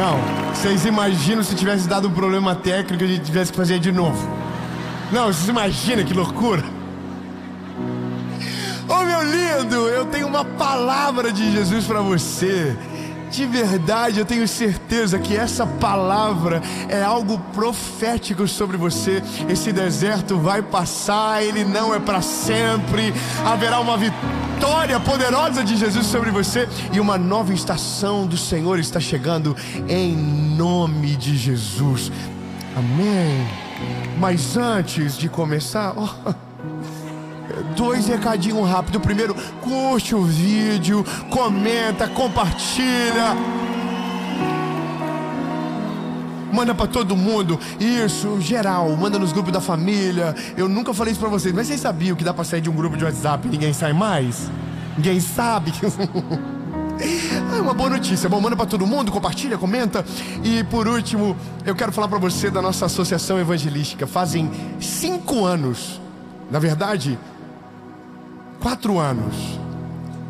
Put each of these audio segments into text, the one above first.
Não, vocês imaginam se tivesse dado um problema técnico e a gente tivesse que fazer de novo? Não, vocês imaginam que loucura? Oh, meu lindo, eu tenho uma palavra de Jesus para você. De verdade, eu tenho certeza que essa palavra é algo profético sobre você. Esse deserto vai passar, ele não é para sempre. Haverá uma vitória poderosa de Jesus sobre você, e uma nova estação do Senhor está chegando em nome de Jesus. Amém. Mas antes de começar, dois recadinhos rápidos. Primeiro, curte o vídeo, comenta, compartilha, manda pra todo mundo. Isso, geral, manda nos grupos da família. Eu nunca falei isso pra vocês, mas vocês sabiam que dá pra sair de um grupo de WhatsApp e ninguém sai mais? Ninguém sabe? É uma boa notícia. Bom, manda pra todo mundo, compartilha, comenta. E por último, eu quero falar pra você da nossa associação evangelística. Fazem 5 anos, na verdade 4 anos,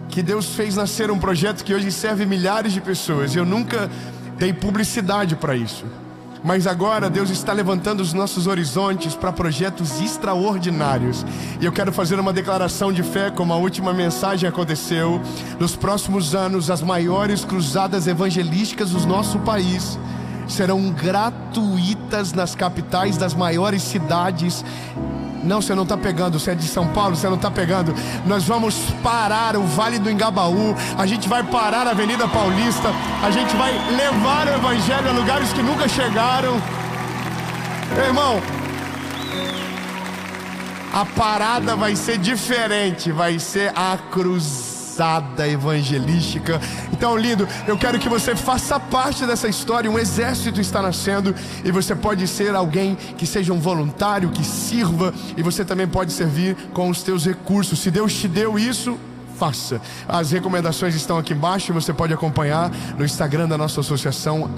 que Deus fez nascer um projeto que hoje serve milhares de pessoas. Eu nunca dei publicidade para isso, mas agora Deus está levantando os nossos horizontes para projetos extraordinários. E eu quero fazer uma declaração de fé, como a última mensagem aconteceu. Nos próximos anos, as maiores cruzadas evangelísticas do nosso país serão gratuitas nas capitais das maiores cidades. Não, você não está pegando, você é de São Paulo, você não está pegando. Nós vamos parar o Vale do Engabaú, a gente vai parar a Avenida Paulista, a gente vai levar o Evangelho a lugares que nunca chegaram. Irmão, a parada vai ser diferente, vai ser a cruzada evangelística. Então, lindo, eu quero que você faça parte dessa história. Um exército está nascendo, e você pode ser alguém que seja um voluntário, que sirva, e você também pode servir com os teus recursos. Se Deus te deu isso, faça. As recomendações estão aqui embaixo, e você pode acompanhar no Instagram da nossa associação,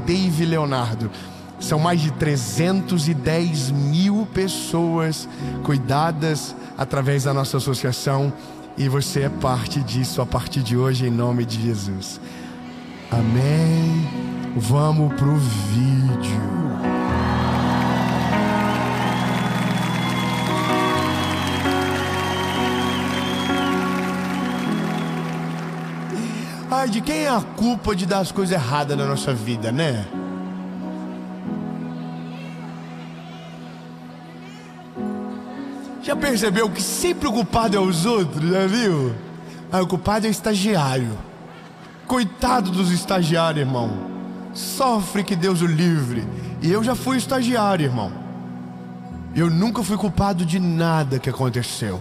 Dave Leonardo. São mais de 310 mil pessoas cuidadas através da nossa associação, e você é parte disso a partir de hoje, em nome de Jesus. Amém. Vamos pro vídeo. Ai, de quem é a culpa de dar as coisas erradas na nossa vida, né? Já percebeu que sempre o culpado é os outros, já viu? O culpado é o estagiário. Coitado dos estagiários, irmão. Sofre, que Deus o livre. E eu já fui estagiário, irmão. Eu nunca fui culpado de nada que aconteceu.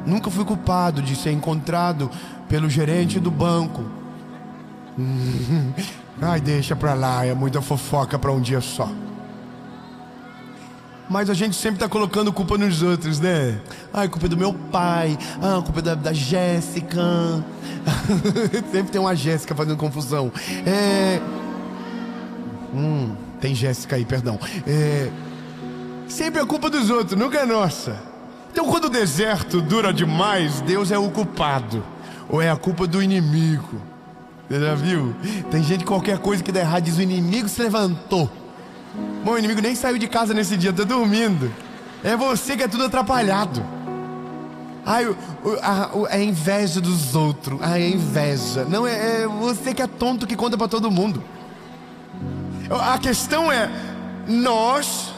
Nunca fui culpado de ser encontrado pelo gerente do banco. Ai, deixa pra lá, é muita fofoca pra um dia só. Mas a gente sempre está colocando culpa nos outros, né? A culpa é do meu pai, a culpa é da Jéssica. Sempre tem uma Jéssica fazendo confusão. Tem Jéssica aí, perdão. Sempre é culpa dos outros, nunca é nossa. Então, quando o deserto dura demais, Deus é o culpado, ou é a culpa do inimigo. Você já viu? Tem gente, qualquer coisa que dá errado, diz: o inimigo se levantou. Bom, o inimigo nem saiu de casa nesse dia, tá dormindo. É você que é tudo atrapalhado. É inveja dos outros. É inveja. Não, é você que é tonto, que conta pra todo mundo. A questão é, nós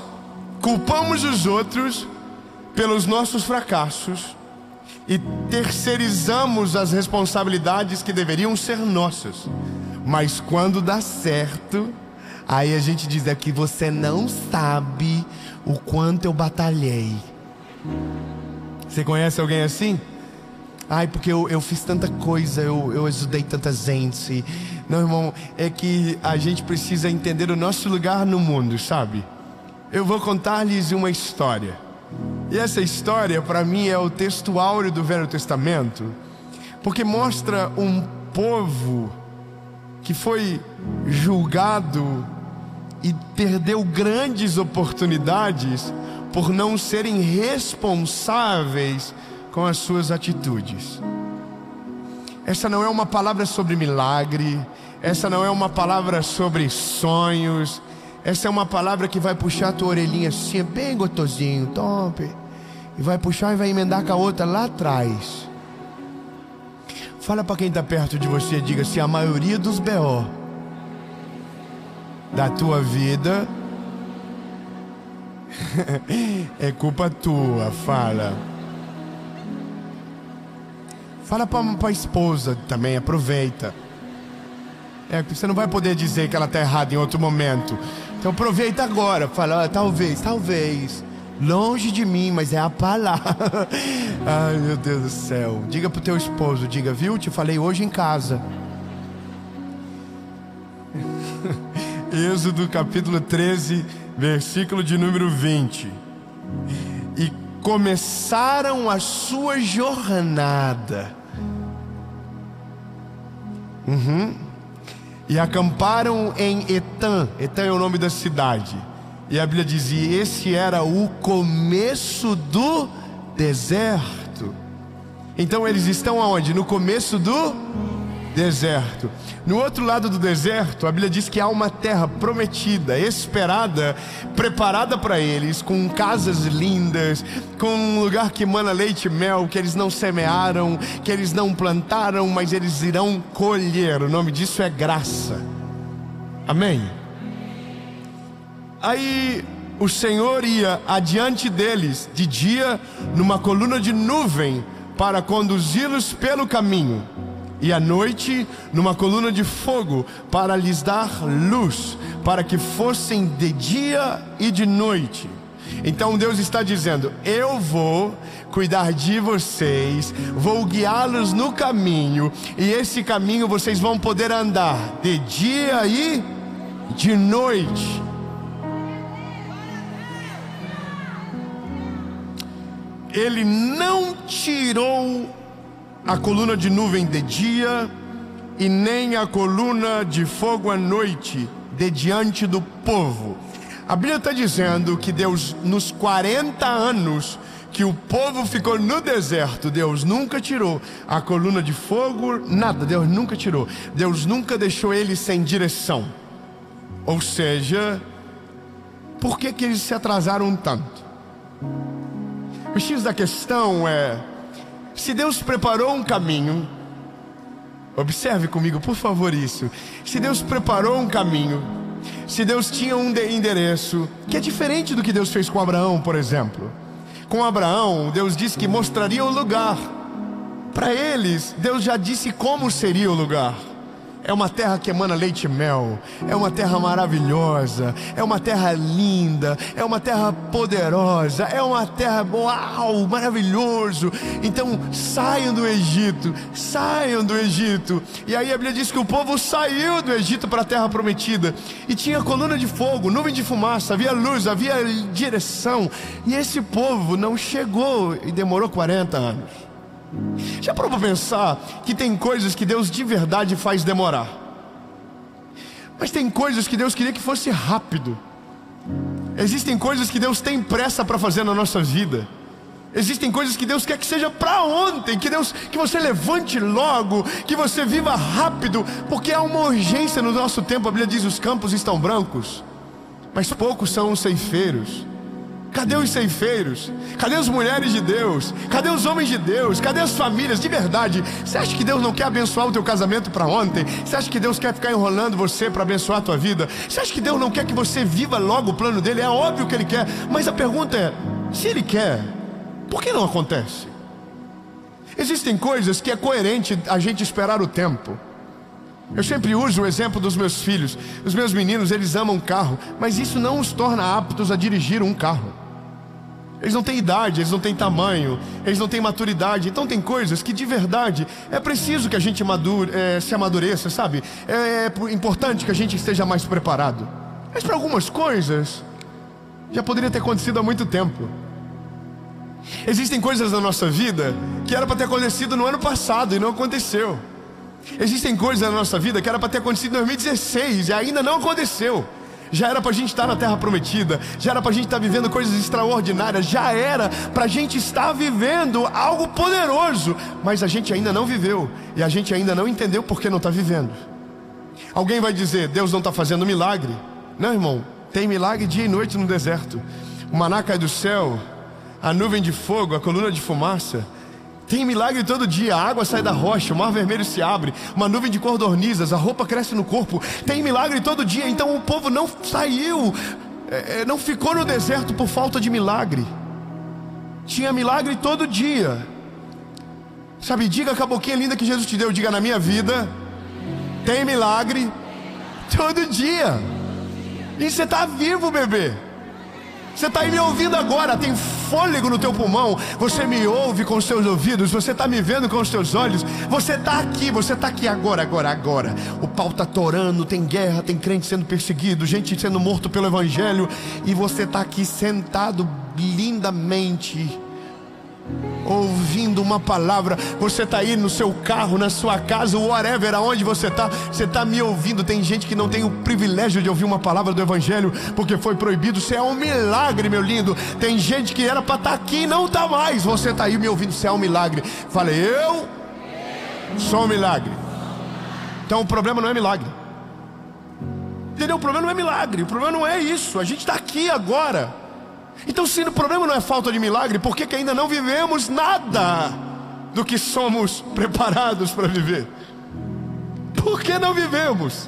culpamos os outros pelos nossos fracassos e terceirizamos as responsabilidades que deveriam ser nossas. Mas quando dá certo, aí a gente diz: é que você não sabe o quanto eu batalhei. Você conhece alguém assim? Porque eu fiz tanta coisa, eu ajudei tanta gente. Não, irmão, é que a gente precisa entender o nosso lugar no mundo, sabe? Eu vou contar-lhes uma história. E essa história, para mim, é o texto áureo do Velho Testamento, porque mostra um povo que foi julgado e perdeu grandes oportunidades por não serem responsáveis com as suas atitudes. Essa não é uma palavra sobre milagre, Essa não é uma palavra sobre sonhos. Essa é uma palavra que vai puxar a tua orelhinha assim, bem gostosinho, top. E vai puxar e vai emendar com a outra lá atrás. Fala para quem está perto de você, diga assim: a maioria dos BO da tua vida é culpa tua. Fala para a esposa também, aproveita. Você não vai poder dizer que ela está errada em outro momento. Então aproveita agora. Fala, talvez, longe de mim, mas é a palavra. Ai, meu Deus do céu. Diga pro teu esposo, diga, viu? Te falei hoje em casa. Êxodo capítulo 13, versículo de número 20. E começaram a sua jornada. E acamparam em Etã. Etã é o nome da cidade. E a Bíblia dizia: esse era o começo do deserto. Então eles estão aonde? No começo do deserto. No outro lado do deserto, a Bíblia diz que há uma terra prometida, esperada, preparada para eles, com casas lindas, com um lugar que emana leite e mel, que eles não semearam, que eles não plantaram, mas eles irão colher. O nome disso é graça. Amém? Aí o Senhor ia adiante deles de dia numa coluna de nuvem para conduzi-los pelo caminho, e à noite numa coluna de fogo para lhes dar luz, para que fossem de dia e de noite. Então Deus está dizendo: eu vou cuidar de vocês, vou guiá-los no caminho, e esse caminho vocês vão poder andar de dia e de noite. Ele não tirou a coluna de nuvem de dia e nem a coluna de fogo à noite de diante do povo. A Bíblia está dizendo que Deus, nos 40 anos que o povo ficou no deserto, Deus nunca tirou a coluna de fogo, nada, Deus nunca tirou. Deus nunca deixou eles sem direção. Ou seja, por que eles se atrasaram tanto? O X da questão é: se Deus preparou um caminho, observe comigo por favor isso. Se Deus preparou um caminho, se Deus tinha um endereço, que é diferente do que Deus fez com Abraão, por exemplo. Com Abraão, Deus disse que mostraria o lugar. Para eles, Deus já disse como seria o lugar. É uma terra que emana leite e mel, é uma terra maravilhosa, é uma terra linda, é uma terra poderosa, é uma terra, uau, maravilhoso. Então saiam do Egito, saiam do Egito. E aí a Bíblia diz que o povo saiu do Egito para a terra prometida, e tinha coluna de fogo, nuvem de fumaça, havia luz, havia direção. E esse povo não chegou, e demorou 40 anos. Já parou para pensar que tem coisas que Deus de verdade faz demorar, mas tem coisas que Deus queria que fosse rápido. Existem coisas que Deus tem pressa para fazer na nossa vida. Existem coisas que Deus quer que seja para ontem, que você levante logo, que você viva rápido, porque há uma urgência no nosso tempo. A Bíblia diz: os campos estão brancos, mas poucos são os ceifeiros. Cadê os ceifeiros? Cadê as mulheres de Deus? Cadê os homens de Deus? Cadê as famílias? De verdade, você acha que Deus não quer abençoar o teu casamento para ontem? Você acha que Deus quer ficar enrolando você para abençoar a tua vida? Você acha que Deus não quer que você viva logo o plano dele? É óbvio que Ele quer, mas a pergunta é: se Ele quer, por que não acontece? Existem coisas que é coerente a gente esperar o tempo. Eu sempre uso o exemplo dos meus filhos. Os meus meninos, eles amam carro, mas isso não os torna aptos a dirigir um carro. Eles não têm idade, eles não têm tamanho, eles não têm maturidade. Então tem coisas que de verdade é preciso que a gente se amadureça, sabe? É importante que a gente esteja mais preparado. Mas para algumas coisas já poderia ter acontecido há muito tempo. Existem coisas na nossa vida que era para ter acontecido no ano passado e não aconteceu. Existem coisas na nossa vida que era para ter acontecido em 2016 e ainda não aconteceu. Já era para a gente estar na terra prometida, já era para a gente estar vivendo coisas extraordinárias, já era para a gente estar vivendo algo poderoso, mas a gente ainda não viveu, e a gente ainda não entendeu por que não está vivendo. Alguém vai dizer, Deus não está fazendo milagre. Não, irmão, tem milagre dia e noite no deserto. O maná cai do céu, a nuvem de fogo, a coluna de fumaça. Tem milagre todo dia, a água sai da rocha, o mar vermelho se abre, uma nuvem de codornizes, a roupa cresce no corpo. Tem milagre todo dia, então o povo não saiu, não ficou no deserto por falta de milagre. Tinha milagre todo dia. Sabe, diga com a boquinha linda que Jesus te deu, diga: na minha vida tem milagre todo dia. E você está vivo, bebê. Você está aí me ouvindo agora, tem fôlego no teu pulmão. Você me ouve com os teus ouvidos, você está me vendo com os teus olhos. Você está aqui agora. O pau está torando, tem guerra, tem crente sendo perseguido, gente sendo morto pelo evangelho. E você está aqui sentado lindamente, ouvindo uma palavra. Você está aí no seu carro, na sua casa, whatever, aonde você está me ouvindo. Tem gente que não tem o privilégio de ouvir uma palavra do evangelho porque foi proibido. Isso é um milagre, meu lindo. Tem gente que era para estar aqui e não está mais. Você está aí me ouvindo, isso é um milagre. Fala: eu sou um milagre. Então o problema não é milagre, entendeu? O problema não é milagre, o problema não é isso. A gente está aqui agora. Então, se o problema não é falta de milagre, por que ainda não vivemos nada do que somos preparados para viver? Por que não vivemos?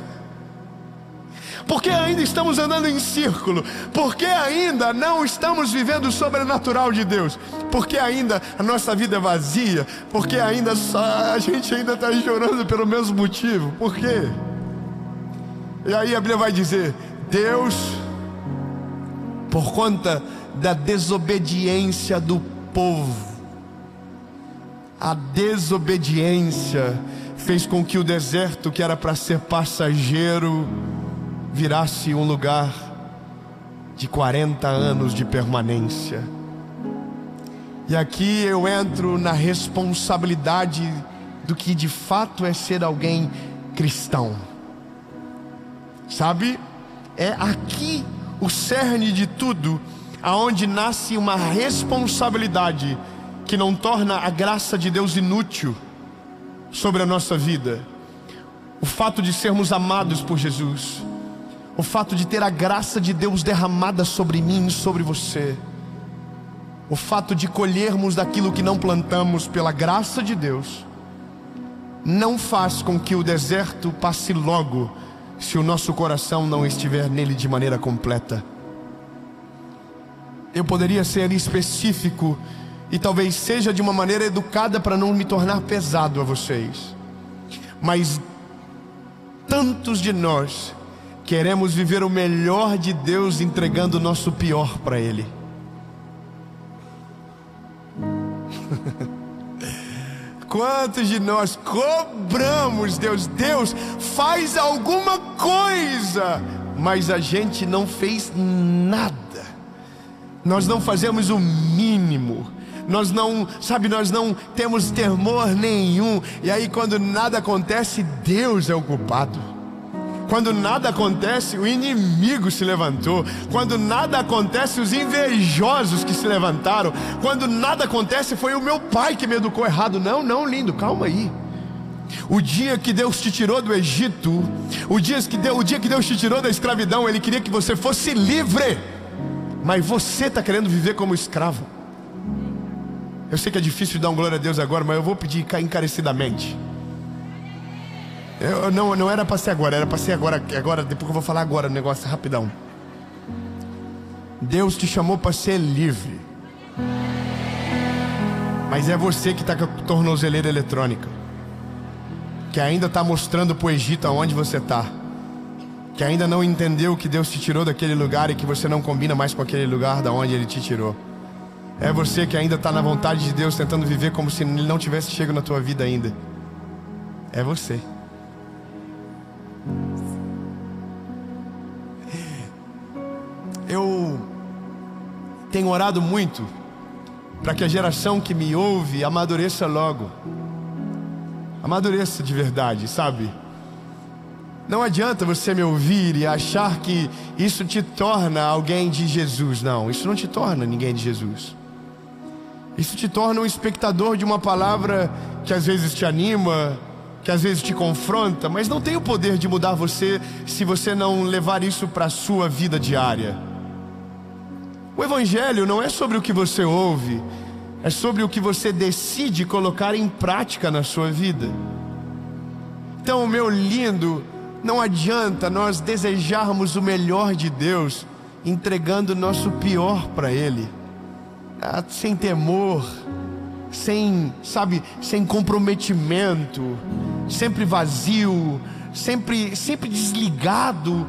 Por que ainda estamos andando em círculo? Por que ainda não estamos vivendo o sobrenatural de Deus? Por que ainda a nossa vida é vazia? Por que ainda a gente ainda está chorando pelo mesmo motivo? Por quê? E aí a Bíblia vai dizer: Deus, por conta da desobediência do povo, a desobediência fez com que o deserto, que era para ser passageiro, virasse um lugar de 40 anos de permanência. E aqui eu entro na responsabilidade do que de fato é ser alguém cristão. Sabe? É aqui o cerne de tudo, aonde nasce uma responsabilidade que não torna a graça de Deus inútil sobre a nossa vida. O fato de sermos amados por Jesus, o fato de ter a graça de Deus derramada sobre mim e sobre você, o fato de colhermos daquilo que não plantamos pela graça de Deus, não faz com que o deserto passe logo, se o nosso coração não estiver nele de maneira completa. Eu poderia ser específico e talvez seja de uma maneira educada para não me tornar pesado a vocês, mas tantos de nós queremos viver o melhor de Deus entregando o nosso pior para Ele. Quantos de nós cobramos Deus, faz alguma coisa, mas a gente não fez nada. Nós não fazemos o mínimo. Nós não temos temor nenhum. E aí quando nada acontece, Deus é o culpado. Quando nada acontece, o inimigo se levantou. Quando nada acontece, os invejosos que se levantaram. Quando nada acontece, foi o meu pai que me educou errado. Não, lindo, calma aí. O dia que Deus te tirou do Egito, o dia que Deus te tirou da escravidão, Ele queria que você fosse livre. Mas você está querendo viver como escravo. Eu sei que é difícil dar um glória a Deus agora, mas eu vou pedir encarecidamente. Não era para ser agora, era para ser agora, depois que eu vou falar agora o negócio rapidão. Deus te chamou para ser livre, mas é você que está com a tornozeleira eletrônica, que ainda está mostrando para o Egito aonde você está, que ainda não entendeu que Deus te tirou daquele lugar e que você não combina mais com aquele lugar da onde Ele te tirou. É você que ainda está na vontade de Deus, tentando viver como se Ele não tivesse chegado na tua vida ainda. É você. Eu tenho orado muito para que a geração que me ouve amadureça logo. Amadureça de verdade, sabe? Não adianta você me ouvir e achar que isso te torna alguém de Jesus. Não, isso não te torna ninguém de Jesus. Isso te torna um espectador de uma palavra que às vezes te anima, que às vezes te confronta, mas não tem o poder de mudar você se você não levar isso para a sua vida diária. O Evangelho não é sobre o que você ouve, é sobre o que você decide colocar em prática na sua vida. Então, meu lindo, não adianta nós desejarmos o melhor de Deus entregando o nosso pior para Ele, sem temor, sem comprometimento, sempre vazio, sempre desligado.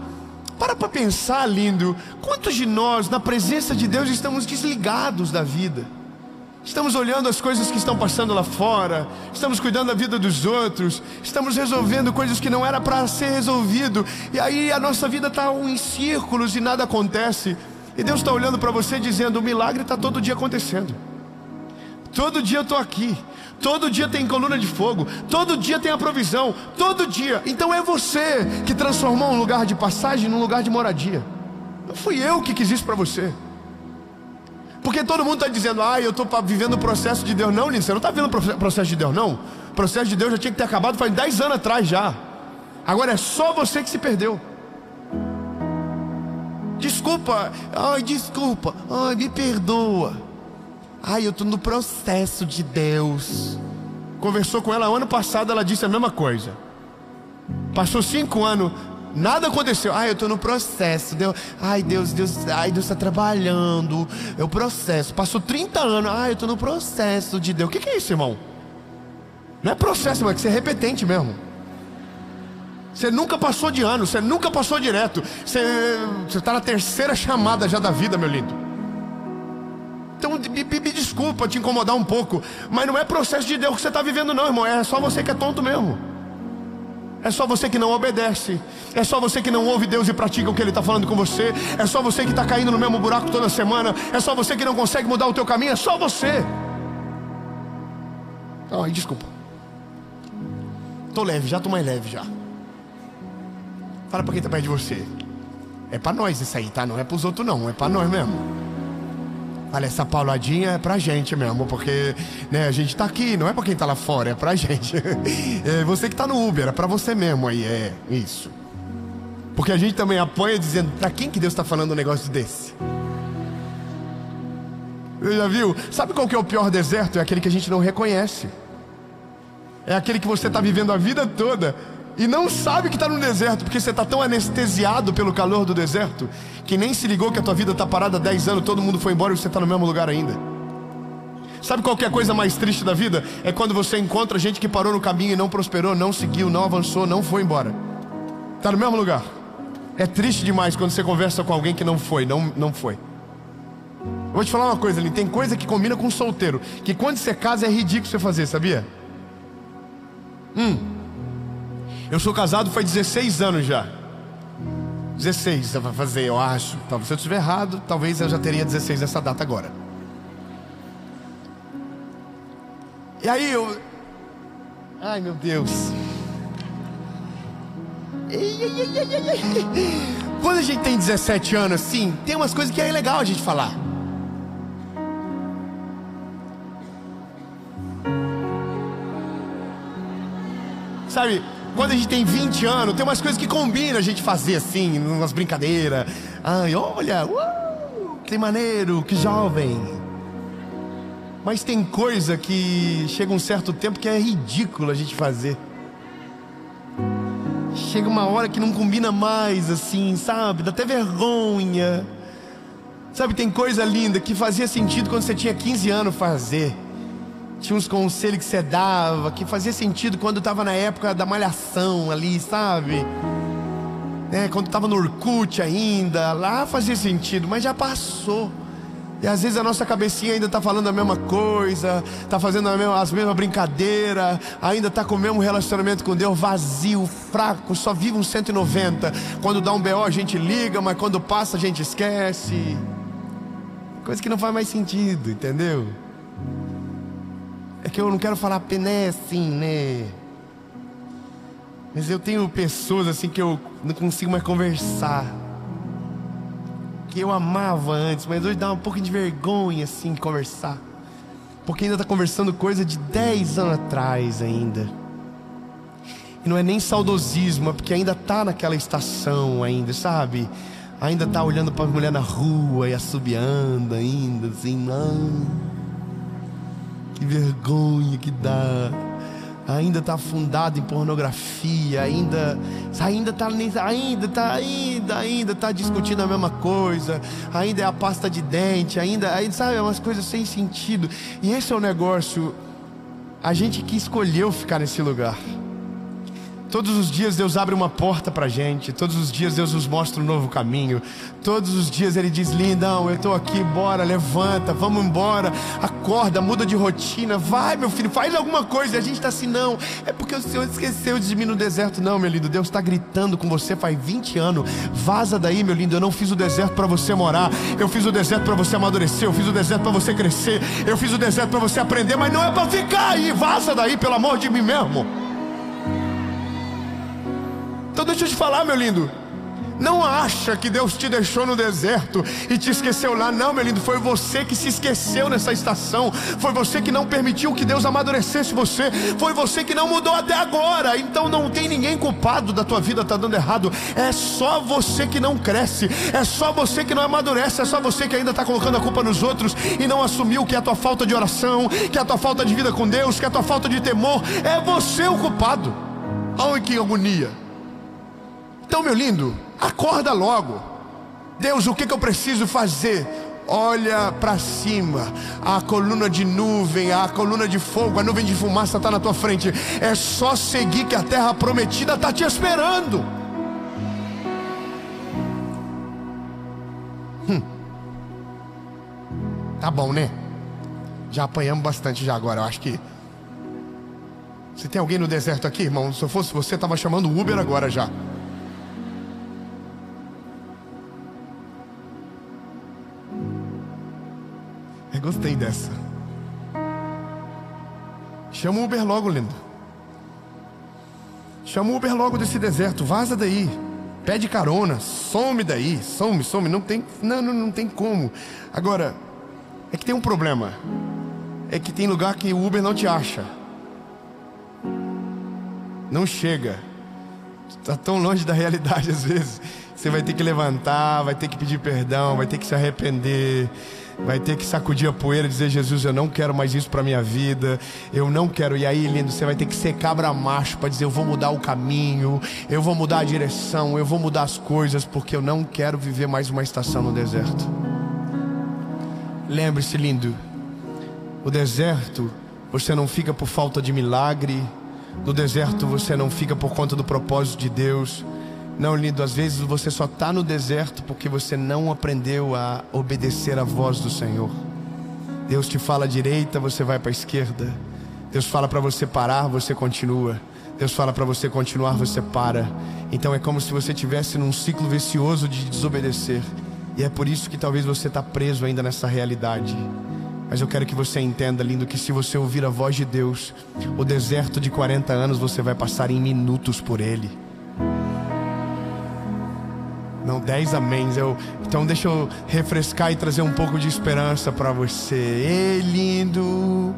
Para pensar, lindo, quantos de nós na presença de Deus estamos desligados da vida? Estamos olhando as coisas que estão passando lá fora, estamos cuidando da vida dos outros, estamos resolvendo coisas que não era para ser resolvido, e aí a nossa vida está em círculos e nada acontece. E Deus está olhando para você dizendo: o milagre está todo dia acontecendo. Todo dia eu estou aqui, todo dia tem coluna de fogo, todo dia tem a provisão, todo dia. Então é você que transformou um lugar de passagem num lugar de moradia. Não fui eu que quis isso para você. Porque todo mundo está dizendo: eu estou vivendo o processo de Deus. Não, lindo, você não está vivendo o processo de Deus, não. O processo de Deus já tinha que ter acabado faz 10 anos atrás já. Agora é só você que se perdeu. Desculpa, me perdoa. Eu estou no processo de Deus. Conversou com ela ano passado, ela disse a mesma coisa. Passou 5 anos, nada aconteceu. Eu estou no processo. Deus está trabalhando. É o processo. Passou 30 anos. Eu estou no processo de Deus. O que é isso, irmão? Não é processo, irmão, é que você é repetente mesmo. Você nunca passou de ano, você nunca passou direto. Você está na terceira chamada já da vida, meu lindo. Então me desculpa te incomodar um pouco, mas não é processo de Deus que você está vivendo não, irmão. É só você que é tonto mesmo. É só você que não obedece. É só você que não ouve Deus e pratica o que Ele está falando com você. É só você que está caindo no mesmo buraco toda semana. É só você que não consegue mudar o teu caminho. É só você. Desculpa. Tô leve, já tô mais leve já. Fala para quem está perto de você. É para nós isso aí, tá? Não é para os outros não, é para nós mesmo. Olha, essa pauladinha é pra gente mesmo, porque a gente tá aqui, não é pra quem tá lá fora, é pra gente. É você que tá no Uber, é pra você mesmo aí, é isso. Porque a gente também apoia dizendo: pra quem que Deus tá falando um negócio desse? Você já viu? Sabe qual que é o pior deserto? É aquele que a gente não reconhece. É aquele que você tá vivendo a vida toda e não sabe que está no deserto, porque você está tão anestesiado pelo calor do deserto que nem se ligou que a tua vida está parada há 10 anos, todo mundo foi embora e você está no mesmo lugar ainda. Sabe qual que é a coisa mais triste da vida? É quando você encontra gente que parou no caminho e não prosperou, não seguiu, não avançou, não foi embora. Está no mesmo lugar. É triste demais quando você conversa com alguém que não foi. Eu vou te falar uma coisa, tem coisa que combina com solteiro, que quando você casa é ridículo você fazer, sabia? Eu sou casado faz 16 anos já. 16 você vai fazer, eu acho. Talvez se eu estiver errado, talvez eu já teria 16 nessa data agora. E aí ai meu Deus. Quando a gente tem 17 anos assim, tem umas coisas que é legal a gente falar. Sabe? Quando a gente tem 20 anos, tem umas coisas que combina a gente fazer assim, umas brincadeiras. Olha, que maneiro, que jovem. Mas tem coisa que chega um certo tempo que é ridículo a gente fazer. Chega uma hora que não combina mais assim, sabe? Dá até vergonha. Sabe, tem coisa linda que fazia sentido quando você tinha 15 anos fazer. Tinha uns conselhos que você dava que fazia sentido quando estava na época da malhação ali, sabe? Quando estava no Orkut ainda, lá fazia sentido, mas já passou. E às vezes a nossa cabecinha ainda está falando a mesma coisa, está fazendo as mesmas brincadeiras, ainda está com o mesmo relacionamento com Deus, vazio, fraco, só vive uns 190. Quando dá um BO a gente liga, mas quando passa a gente esquece. Coisa que não faz mais sentido, entendeu? É que eu não quero falar pené assim, né? Mas eu tenho pessoas assim que eu não consigo mais conversar, que eu amava antes, mas hoje dá um pouco de vergonha assim conversar, porque ainda tá conversando coisa de 10 anos atrás ainda. E não é nem saudosismo, é porque ainda tá naquela estação ainda, sabe? Ainda tá olhando para a mulher na rua e assobiando ainda, assim, não. Que vergonha que dá. Ainda tá afundado em pornografia, ainda tá discutindo a mesma coisa, ainda é a pasta de dente, ainda sabe, é umas coisas sem sentido. E esse é o negócio, a gente que escolheu ficar nesse lugar. Todos os dias Deus abre uma porta pra gente. Todos os dias Deus nos mostra um novo caminho. Todos os dias Ele diz, lindão, eu tô aqui, bora, levanta, vamos embora. Acorda, muda de rotina. Vai, meu filho, faz alguma coisa. E a gente tá assim, não, é porque o Senhor esqueceu de mim no deserto. Não, meu lindo, Deus tá gritando com você faz 20 anos. Vaza daí, meu lindo, eu não fiz o deserto pra você morar. Eu fiz o deserto pra você amadurecer. Eu fiz o deserto pra você crescer. Eu fiz o deserto pra você aprender. Mas não é pra ficar aí. Vaza daí, pelo amor de mim mesmo. Então deixa eu te falar, meu lindo, não acha que Deus te deixou no deserto e te esqueceu lá. Não, meu lindo, foi você que se esqueceu nessa estação. Foi você que não permitiu que Deus amadurecesse você. Foi você que não mudou até agora. Então não tem ninguém culpado da tua vida tá dando errado. É só você que não cresce. É só você que não amadurece. É só você que ainda está colocando a culpa nos outros e não assumiu que é a tua falta de oração, que é a tua falta de vida com Deus, que é a tua falta de temor. É você o culpado. Olha que agonia. Então, meu lindo, acorda logo. Deus, o que eu preciso fazer? Olha para cima. A coluna de nuvem, a coluna de fogo, a nuvem de fumaça está na tua frente. É só seguir que a terra prometida está te esperando. Tá bom, né? Já apanhamos bastante já agora, eu acho que... Se tem alguém no deserto aqui, irmão, se eu fosse você, estava chamando o Uber agora já. Gostei dessa. Chama o Uber logo, lindo. Chama o Uber logo desse deserto. Vaza daí. Pede carona. Some daí. Some. Não tem como. Agora, é que tem um problema. É que tem lugar que o Uber não te acha. Não chega. Está tão longe da realidade às vezes. Você vai ter que levantar, vai ter que pedir perdão, vai ter que se arrepender, vai ter que sacudir a poeira e dizer, Jesus, eu não quero mais isso para minha vida, eu não quero. E aí, lindo, você vai ter que ser cabra macho para dizer, eu vou mudar o caminho, eu vou mudar a direção, eu vou mudar as coisas, porque eu não quero viver mais uma estação no deserto. Lembre-se, lindo, o deserto, você não fica por falta de milagre. No deserto você não fica por conta do propósito de Deus. Não, lindo, às vezes você só está no deserto porque você não aprendeu a obedecer a voz do Senhor. Deus te fala à direita, você vai para a esquerda. Deus fala para você parar, você continua. Deus fala para você continuar, você para. Então é como se você estivesse num ciclo vicioso de desobedecer. E é por isso que talvez você está preso ainda nessa realidade. Mas eu quero que você entenda, lindo, que se você ouvir a voz de Deus, o deserto de 40 anos você vai passar em minutos por ele. Não, 10 améns. Então deixa eu refrescar e trazer um pouco de esperança para você. Ei, lindo.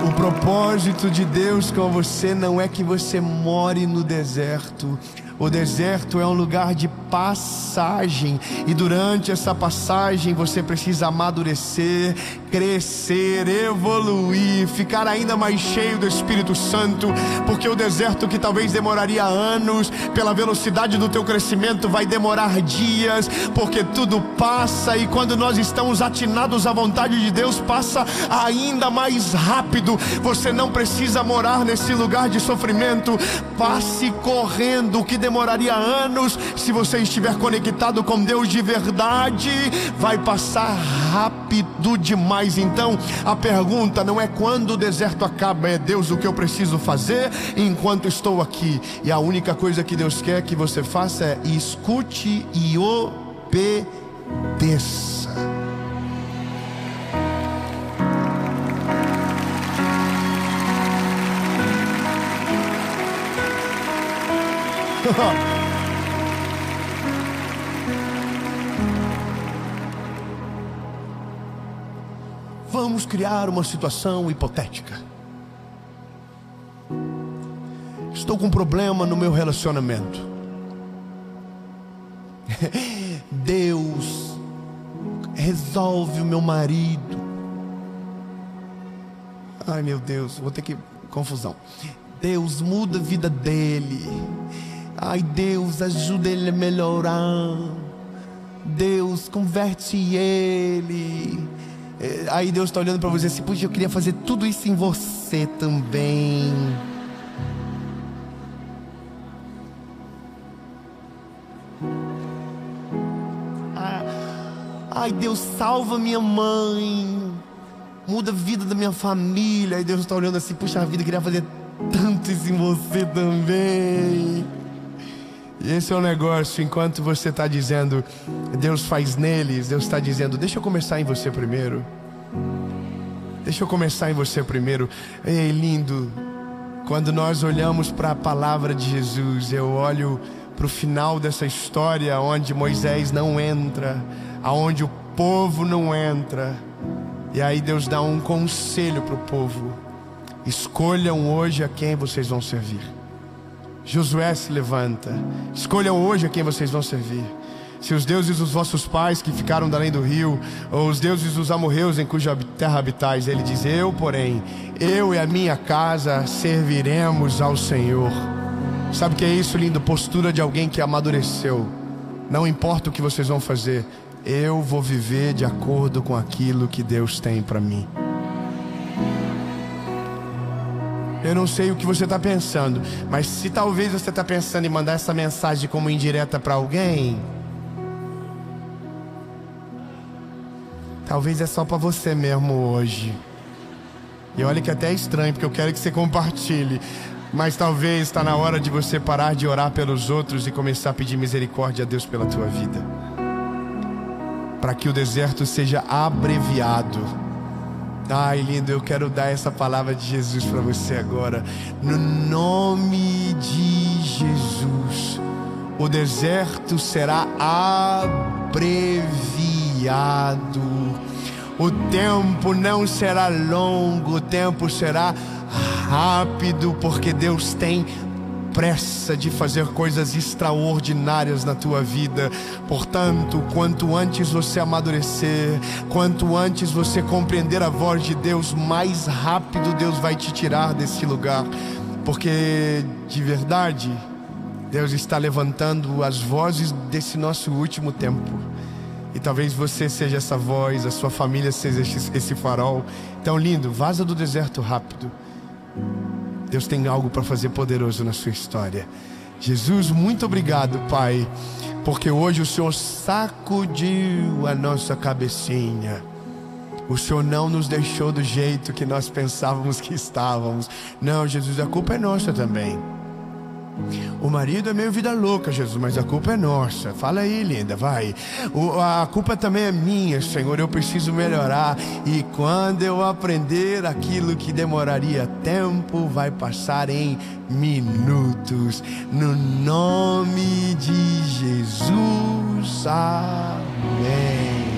O propósito de Deus com você não é que você more no deserto. O deserto é um lugar de passagem. E durante essa passagem você precisa amadurecer, crescer, evoluir, ficar ainda mais cheio do Espírito Santo. Porque o deserto que talvez demoraria anos, pela velocidade do teu crescimento vai demorar dias. Porque tudo passa, e quando nós estamos atinados à vontade de Deus, passa ainda mais rápido. Você não precisa morar nesse lugar de sofrimento. Passe correndo, o que demoraria anos, se você estiver conectado com Deus de verdade, vai passar rápido demais. Então a pergunta não é quando o deserto acaba, é Deus, o que eu preciso fazer enquanto estou aqui. E a única coisa que Deus quer que você faça é escute e obedeça. Vamos criar uma situação hipotética. Estou com um problema no meu relacionamento. Deus resolve o meu marido. Ai meu Deus, vou ter que... confusão. Deus muda a vida dele. Ai Deus, ajuda ele a melhorar. Deus converte ele. Aí Deus está olhando para você assim: puxa, eu queria fazer tudo isso em você também. Ai Deus, salva minha mãe, muda a vida da minha família. Aí Deus está olhando assim: puxa a vida, eu queria fazer tanto isso em você também. E esse é o negócio. Enquanto você está dizendo Deus faz neles, Deus está dizendo: deixa eu começar em você primeiro. Deixa eu começar em você primeiro. Ei, lindo, quando nós olhamos para a palavra de Jesus, eu olho para o final dessa história, onde Moisés não entra, aonde o povo não entra. E aí Deus dá um conselho para o povo: escolham hoje a quem vocês vão servir. Josué se levanta: escolham hoje a quem vocês vão servir. Se os deuses dos vossos pais que ficaram da além do rio, ou os deuses dos amorreus em cuja terra habitais. Ele diz: eu, porém, eu e a minha casa serviremos ao Senhor. Sabe o que é isso, lindo? Postura de alguém que amadureceu. Não importa o que vocês vão fazer, eu vou viver de acordo com aquilo que Deus tem para mim. Eu não sei o que você está pensando, mas se talvez você está pensando em mandar essa mensagem como indireta para alguém, talvez é só para você mesmo hoje. E olha que até é estranho, porque eu quero que você compartilhe. Mas talvez está na hora de você parar de orar pelos outros e começar a pedir misericórdia a Deus pela tua vida, para que o deserto seja abreviado. Ai, lindo, eu quero dar essa palavra de Jesus para você agora. No nome de Jesus, o deserto será abreviado. O tempo não será longo, o tempo será rápido, porque Deus tem pressa de fazer coisas extraordinárias na tua vida. Portanto, quanto antes você amadurecer, quanto antes você compreender a voz de Deus, mais rápido Deus vai te tirar desse lugar. Porque, de verdade, Deus está levantando as vozes desse nosso último tempo. E talvez você seja essa voz, a sua família seja esse farol. Então, lindo, vaza do deserto rápido. Deus tem algo para fazer poderoso na sua história. Jesus, muito obrigado, Pai, porque hoje o Senhor sacudiu a nossa cabecinha. O Senhor não nos deixou do jeito que nós pensávamos que estávamos. Não, Jesus, a culpa é nossa também. O marido é meio vida louca, Jesus, mas a culpa é nossa. Fala aí, linda, vai. A culpa também é minha, Senhor, eu preciso melhorar. E quando eu aprender aquilo que demoraria tempo, vai passar em minutos. No nome de Jesus, amém.